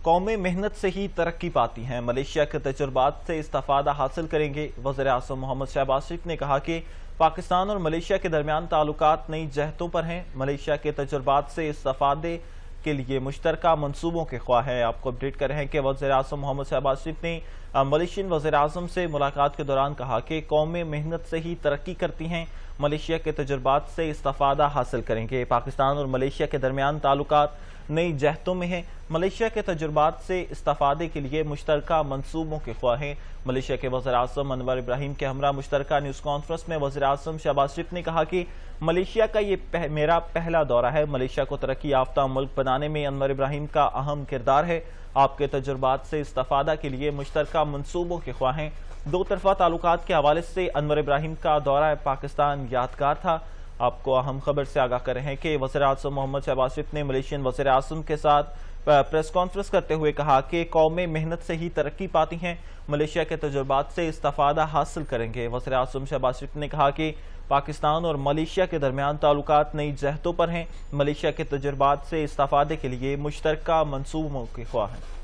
قومیں محنت سے ہی ترقی پاتی ہیں، ملیشیا کے تجربات سے استفادہ حاصل کریں گے۔ وزیر اعظم محمد شہباز شریف نے کہا کہ پاکستان اور ملیشیا کے درمیان تعلقات نئی جہتوں پر ہیں، ملیشیا کے تجربات سے استفادے کے لیے مشترکہ منصوبوں کے خواہاں ہیں۔ آپ کو اپڈیٹ کر رہے ہیں کہ وزیر اعظم محمد شہباز شریف نے ملیشین وزیر اعظم سے ملاقات کے دوران کہا کہ قومیں محنت سے ہی ترقی کرتی ہیں، ملیشیا کے تجربات سے استفادہ حاصل کریں گے۔ پاکستان اور ملیشیا کے درمیان تعلقات نئی جہتوں میں ہیں، ملیشیا کے تجربات سے استفادے کے لیے مشترکہ منصوبوں کے خواہاں ہیں۔ ملیشیا کے وزیر اعظم انور ابراہیم کے ہمراہ مشترکہ نیوز کانفرنس میں وزیر اعظم شہباز شریف نے کہا کہ ملیشیا کا یہ میرا پہلا دورہ ہے۔ ملیشیا کو ترقی یافتہ ملک بنانے میں انور ابراہیم کا اہم کردار ہے۔ آپ کے تجربات سے استفادہ کے لیے مشترکہ منصوبوں کے خواہاں ہیں۔ دو طرفہ تعلقات کے حوالے سے انور ابراہیم کا دورہ پاکستان یادگار تھا۔ آپ کو اہم خبر سے آگاہ کر رہے ہیں کہ وزیر اعظم محمد شہباز شریف نے ملیشین وزیر اعظم کے ساتھ پریس کانفرنس کرتے ہوئے کہا کہ قومیں محنت سے ہی ترقی پاتی ہیں، ملیشیا کے تجربات سے استفادہ حاصل کریں گے۔ وزیر اعظم شہباز شریف نے کہا کہ پاکستان اور ملیشیا کے درمیان تعلقات نئی جہتوں پر ہیں، ملیشیا کے تجربات سے استفادے کے لیے مشترکہ منصوبوں کے خواہاں ہیں۔